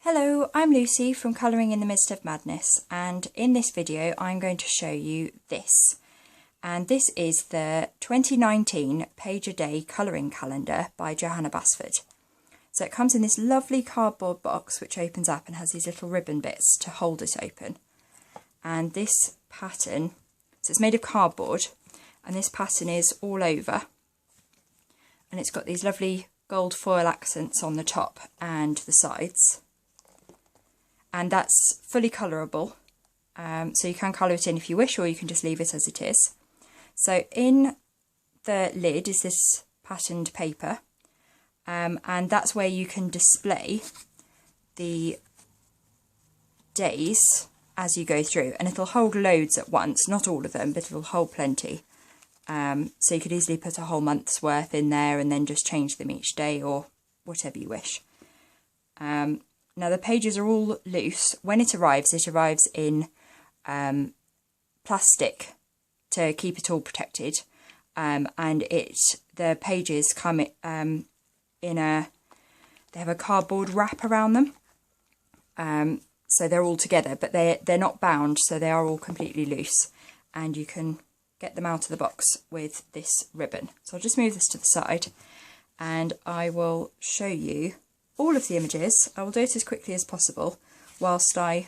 Hello, I'm Lucy from Colouring in the Midst of Madness, and in this video I'm going to show you this. And this is the 2019 Page a Day colouring calendar by Johanna Basford. So it comes in this lovely cardboard box which opens up and has these little ribbon bits to hold it open. And this pattern, so it's made of cardboard, and this pattern is all over. And it's got these lovely gold foil accents on the top and the sides. And that's fully colourable, so you can colour it in if you wish, or you can just leave it as it is. So in the lid is this patterned paper, and that's where you can display the days as you go through, and it'll hold loads at once, not all of them, but it'll hold plenty. So you could easily put a whole month's worth in there and then just change them each day or whatever you wish. Now the pages are all loose. When it arrives in plastic to keep it all protected, and the pages come they have a cardboard wrap around them, so they're all together, but they're not bound, so they are all completely loose, and you can get them out of the box with this ribbon. So I'll just move this to the side, and I will show you all of the images. I will do it as quickly as possible whilst I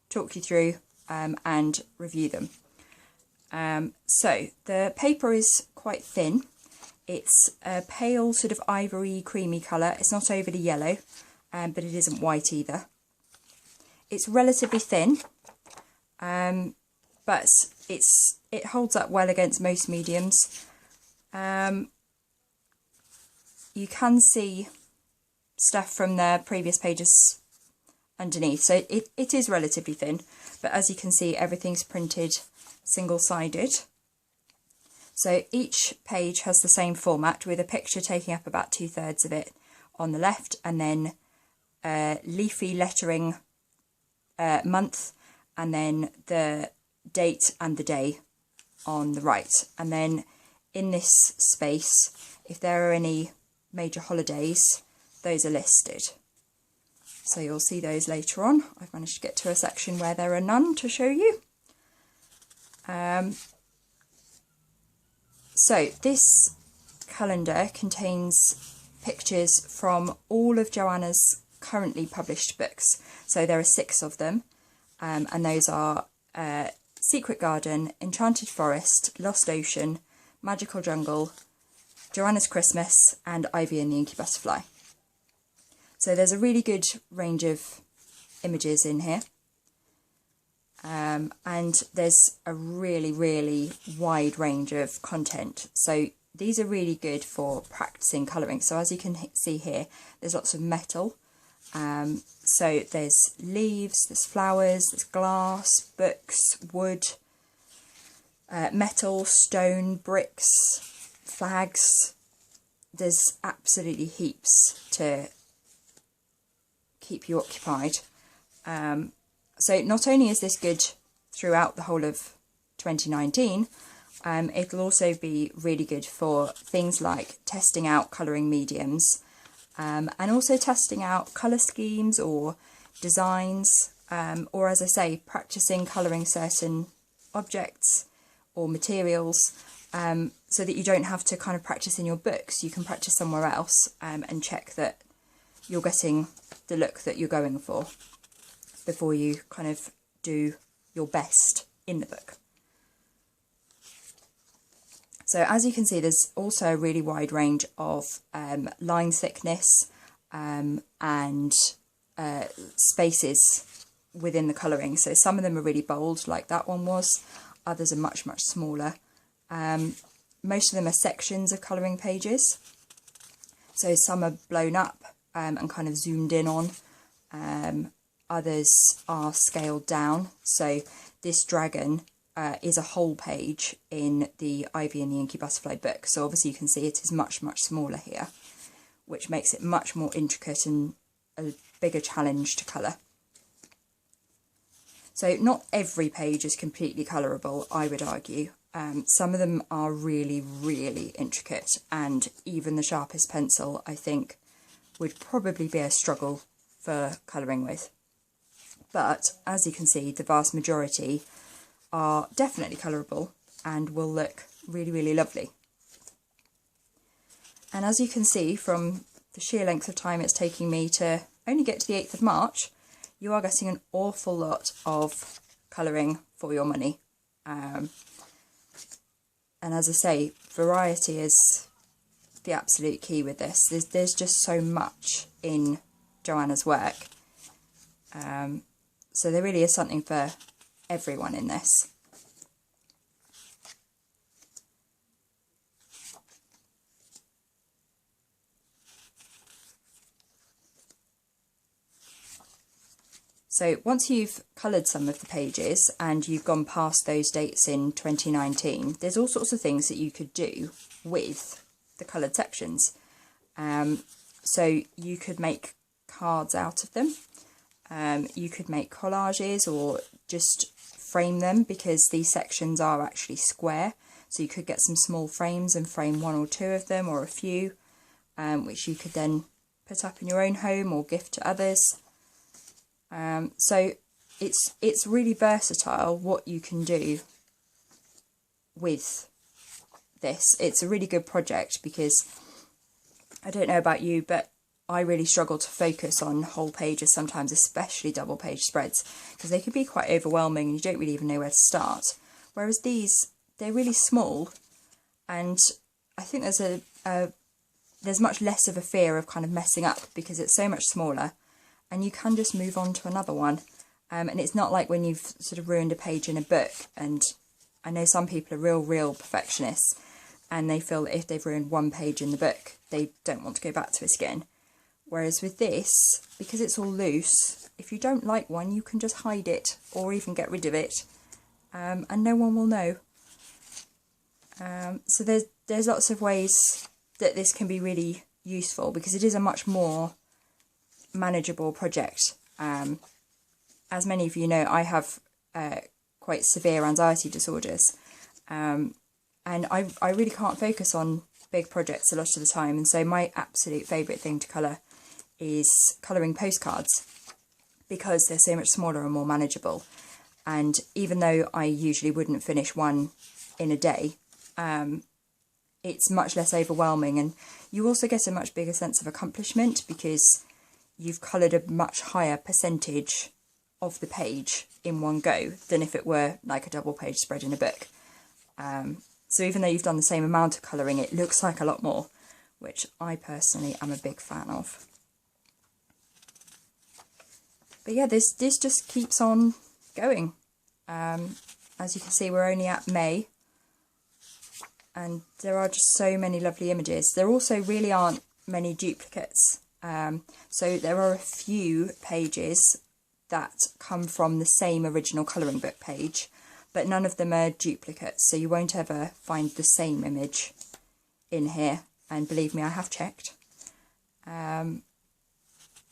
talk you through and review them. So the paper is quite thin. It's a pale sort of ivory creamy colour. It's not overly yellow, but it isn't white either. It's relatively thin, but it holds up well against most mediums. You can see stuff from the previous pages underneath, so it is relatively thin, but as you can see everything's printed single-sided. So each page has the same format, with a picture taking up about 2/3 of it on the left, and then leafy lettering month, and then the date and the day on the right. And then in this space, if there are any major holidays, those are listed. So you'll see those later on. I've managed to get to a section where there are none to show you. So this calendar contains pictures from all of Johanna's currently published books. So there are 6 of them, and those are Secret Garden, Enchanted Forest, Lost Ocean, Magical Jungle, Johanna's Christmas, and Ivy and the Inky Butterfly. So there's a really good range of images in here, and there's a really wide range of content. So these are really good for practicing colouring. So as you can see here, there's lots of metal. So there's leaves, there's flowers, there's glass, books, wood, metal, stone, bricks, flags. There's absolutely heaps to keep you occupied. So not only is this good throughout the whole of 2019, it'll also be really good for things like testing out colouring mediums, and also testing out colour schemes or designs, or as I say, practicing colouring certain objects or materials, so that you don't have to kind of practice in your books. You can practice somewhere else, and check that you're getting the look that you're going for before you kind of do your best in the book. So as you can see, there's also a really wide range of line thickness and spaces within the colouring. So some of them are really bold, like that one was. Others are much smaller. Most of them are sections of colouring pages. So some are blown up and kind of zoomed in on. Others are scaled down. So this dragon is a whole page in the Ivy and the Inky Butterfly book. So obviously you can see it is much smaller here, which makes it much more intricate and a bigger challenge to colour. So not every page is completely colourable, I would argue. Some of them are really intricate, and even the sharpest pencil, I think, would probably be a struggle for colouring with. But as you can see, the vast majority are definitely colourable and will look really, really lovely. And as you can see from the sheer length of time it's taking me to only get to the 8th of March, you are getting an awful lot of colouring for your money. And as I say, variety is the absolute key with this. There's just so much in Johanna's work. So there really is something for everyone in this. So once you've coloured some of the pages and you've gone past those dates in 2019, there's all sorts of things that you could do with the coloured sections. So you could make cards out of them. You could make collages or just frame them, because these sections are actually square. So you could get some small frames and frame 1 or 2 of them, or a few, which you could then put up in your own home or gift to others. So it's really versatile what you can do with this. It's a really good project because I don't know about you, but I really struggle to focus on whole pages sometimes, especially double page spreads, because they can be quite overwhelming and you don't really even know where to start. Whereas these, they're really small, and I think there's much less of a fear of kind of messing up because it's so much smaller. And you can just move on to another one. And it's not like when you've sort of ruined a page in a book. And I know some people are real perfectionists, and they feel that if they've ruined one page in the book, they don't want to go back to it again. Whereas with this, because it's all loose, if you don't like one, you can just hide it or even get rid of it. And no one will know. So there's lots of ways that this can be really useful, because it is a much more manageable project. As many of you know, I have quite severe anxiety disorders, and I really can't focus on big projects a lot of the time, and so my absolute favourite thing to colour is colouring postcards, because they're so much smaller and more manageable. And even though I usually wouldn't finish one in a day, it's much less overwhelming, and you also get a much bigger sense of accomplishment because you've coloured a much higher percentage of the page in one go than if it were like a double page spread in a book. So even though you've done the same amount of colouring, it looks like a lot more, which I personally am a big fan of. But yeah, this just keeps on going. As you can see, we're only at May, and there are just so many lovely images. There also really aren't many duplicates. So there are a few pages that come from the same original colouring book page, but none of them are duplicates, so you won't ever find the same image in here, and believe me, I have checked. But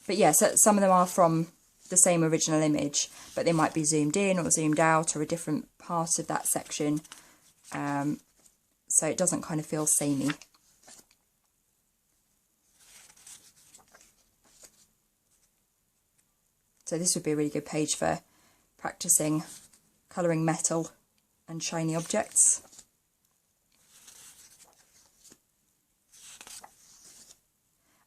yeah, so some of them are from the same original image, but they might be zoomed in or zoomed out or a different part of that section, so it doesn't kind of feel samey. So this would be a really good page for practicing colouring metal and shiny objects.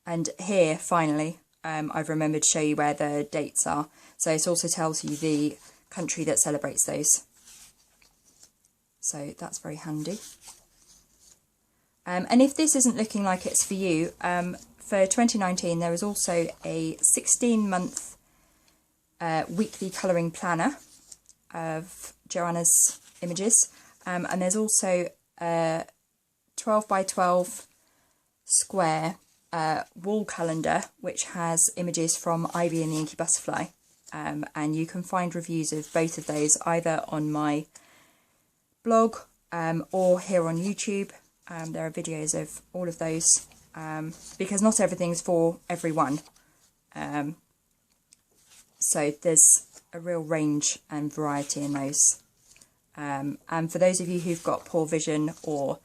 And here, finally, I've remembered to show you where the dates are. So it also tells you the country that celebrates those. So that's very handy. And if this isn't looking like it's for you, for 2019 there was also a 16-month weekly colouring planner of Johanna's images, and there's also a 12 by 12 square wall calendar which has images from Ivy and the Inky Butterfly, and you can find reviews of both of those either on my blog or here on YouTube. There are videos of all of those, because not everything's for everyone. So there's a real range and variety in those. And for those of you who've got poor vision or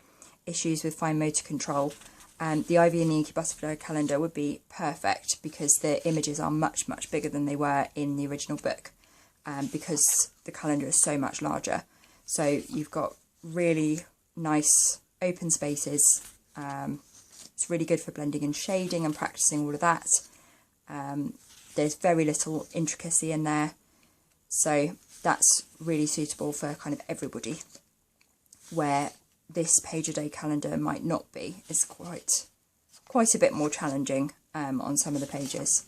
issues with fine motor control, the Ivy and the Inky Butterfly calendar would be perfect because the images are much, much bigger than they were in the original book, because the calendar is so much larger. So you've got really nice open spaces. It's really good for blending and shading and practicing all of that. There's very little intricacy in there, so that's really suitable for kind of everybody, where this page a day calendar might not be. It's quite a bit more challenging on some of the pages.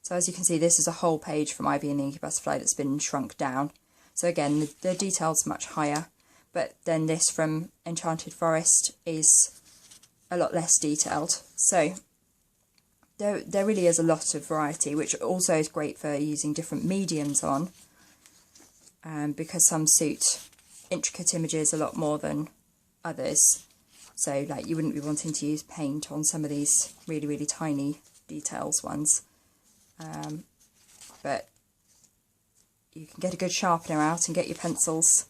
So as you can see, this is a whole page from Ivy and the Inky Butterfly that's been shrunk down. So again, the detail's much higher, but then this from Enchanted Forest is a lot less detailed. So there really is a lot of variety, which also is great for using different mediums on, because some suit intricate images a lot more than others. So like you wouldn't be wanting to use paint on some of these really, really tiny details ones. But you can get a good sharpener out and get your pencils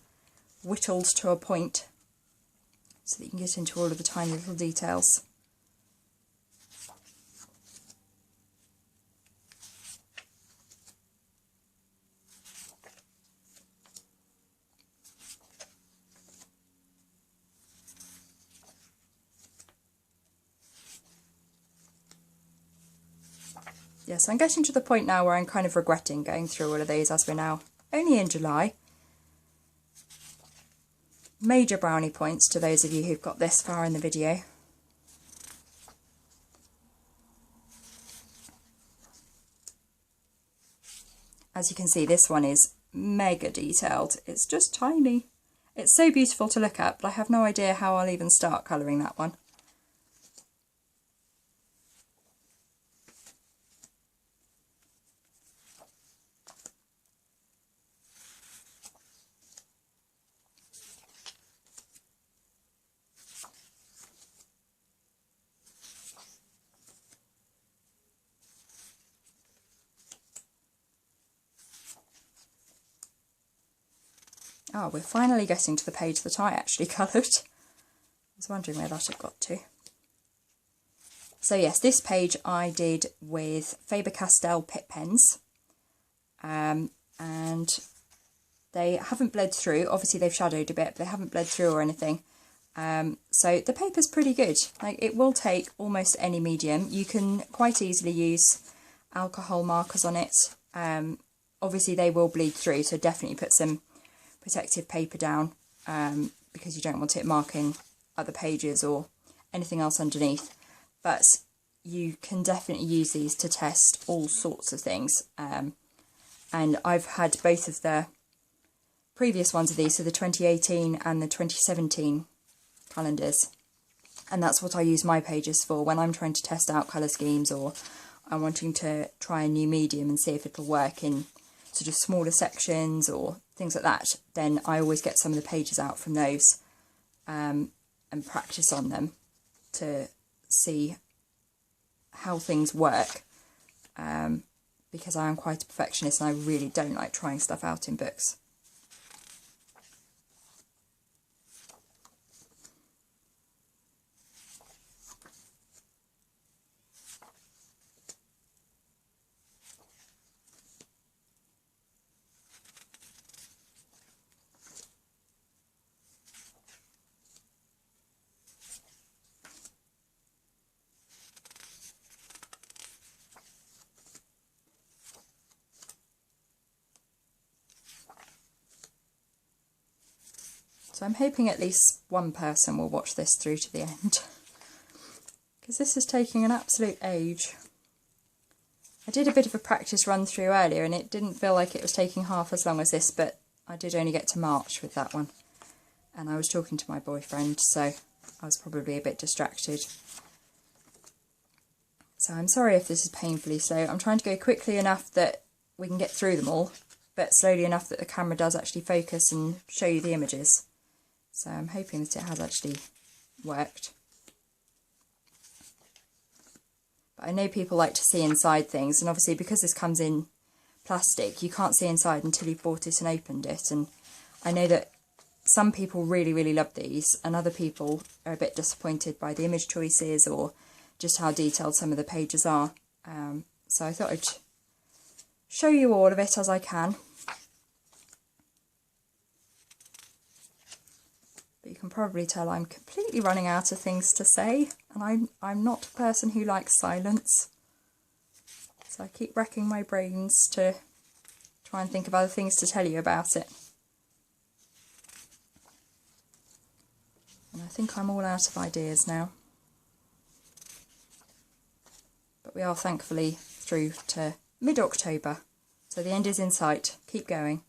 whittled to a point so that you can get into all of the tiny little details. Yes, I'm getting to the point now where I'm kind of regretting going through all of these, as we're now only in July. Major brownie points to those of you who've got this far in the video. As you can see, this one is mega detailed. It's just tiny. It's so beautiful to look at, but I have no idea how I'll even start colouring that one. Oh, we're finally getting to the page that I actually coloured. I was wondering where that had got to. So yes, this page I did with Faber-Castell Pitt pens. And they haven't bled through. Obviously they've shadowed a bit, but they haven't bled through or anything. So the paper's pretty good. Like, it will take almost any medium. You can quite easily use alcohol markers on it. Obviously they will bleed through, so definitely put some protective paper down, because you don't want it marking other pages or anything else underneath. But you can definitely use these to test all sorts of things. And I've had both of the previous ones of these, so the 2018 and the 2017 calendars, and that's what I use my pages for when I'm trying to test out colour schemes, or I'm wanting to try a new medium and see if it'll work in sort of smaller sections or things like that. Then I always get some of the pages out from those and practice on them to see how things work, because I am quite a perfectionist and I really don't like trying stuff out in books. So I'm hoping at least one person will watch this through to the end, because this is taking an absolute age. I did a bit of a practice run through earlier and it didn't feel like it was taking half as long as this, but I did only get to March with that one. And I was talking to my boyfriend, so I was probably a bit distracted. So I'm sorry if this is painfully slow. I'm trying to go quickly enough that we can get through them all, but slowly enough that the camera does actually focus and show you the images. So I'm hoping that it has actually worked. But I know people like to see inside things, and obviously because this comes in plastic. You can't see inside until you've bought it and opened it, and I know that some people really love these, and other people are a bit disappointed by the image choices or just how detailed some of the pages are. So I thought I'd show you all of it as I can. But you can probably tell I'm completely running out of things to say, and I'm not a person who likes silence. So I keep racking my brains to try and think of other things to tell you about it. And I think I'm all out of ideas now. But we are thankfully through to mid-October, so the end is in sight. Keep going.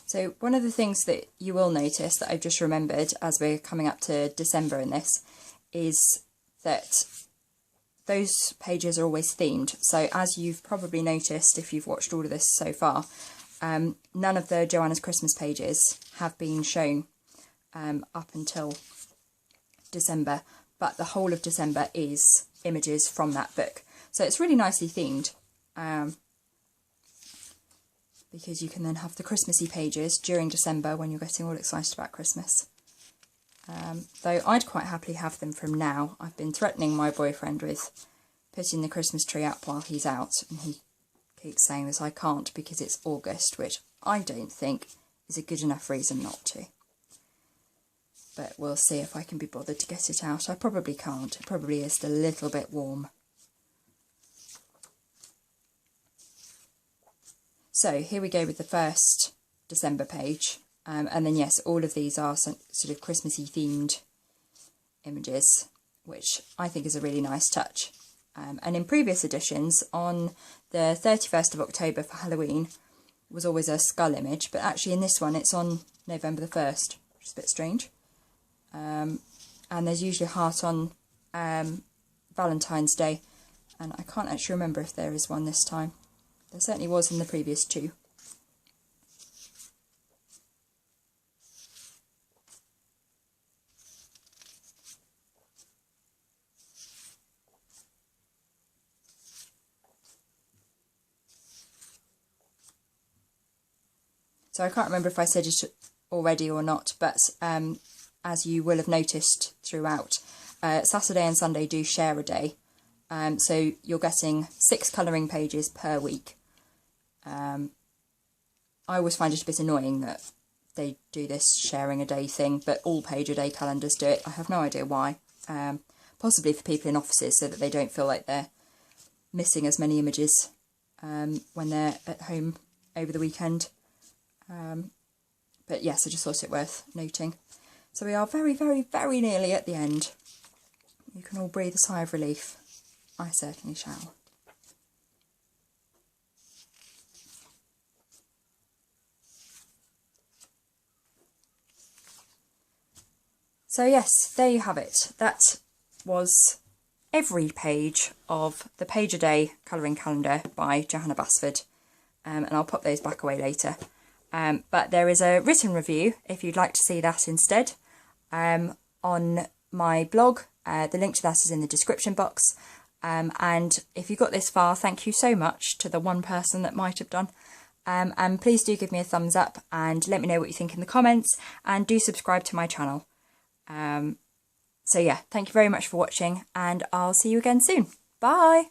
So one of the things that you will notice that I've just remembered as we're coming up to December in this is that those pages are always themed. So as you've probably noticed if you've watched all of this so far, none of the Johanna's Christmas pages have been shown up until December, but the whole of December is images from that book. So it's really nicely themed. Because you can then have the Christmassy pages during December when you're getting all excited about Christmas. Though I'd quite happily have them from now. I've been threatening my boyfriend with putting the Christmas tree up while he's out, and he keeps saying that I can't because it's August, which I don't think is a good enough reason not to. But we'll see if I can be bothered to get it out. I probably can't. It probably is a little bit warm. So here we go with the first December page, and then yes, all of these are some sort of Christmassy themed images, which I think is a really nice touch. And in previous editions, on the 31st of October for Halloween, was always a skull image, but actually in this one it's on November the 1st, which is a bit strange. And there's usually a heart on Valentine's Day, and I can't actually remember if there is one this time. There certainly was in the previous two. So I can't remember if I said it already or not, but as you will have noticed throughout, Saturday and Sunday do share a day. So you're getting 6 colouring pages per week. I always find it a bit annoying that they do this sharing a day thing, but all page a day calendars do it. I have no idea why. Possibly for people in offices so that they don't feel like they're missing as many images when they're at home over the weekend. But yes, I just thought it worth noting. So we are very nearly at the end. You can all breathe a sigh of relief. I certainly shall. So yes, there you have it. That was every page of the Page a Day colouring calendar by Johanna Basford, and I'll pop those back away later. But there is a written review if you'd like to see that instead on my blog. The link to that is in the description box. And if you got this far, thank you so much to the one person that might have done. And please do give me a thumbs up and let me know what you think in the comments, and do subscribe to my channel. So yeah, thank you very much for watching, and I'll see you again soon. Bye!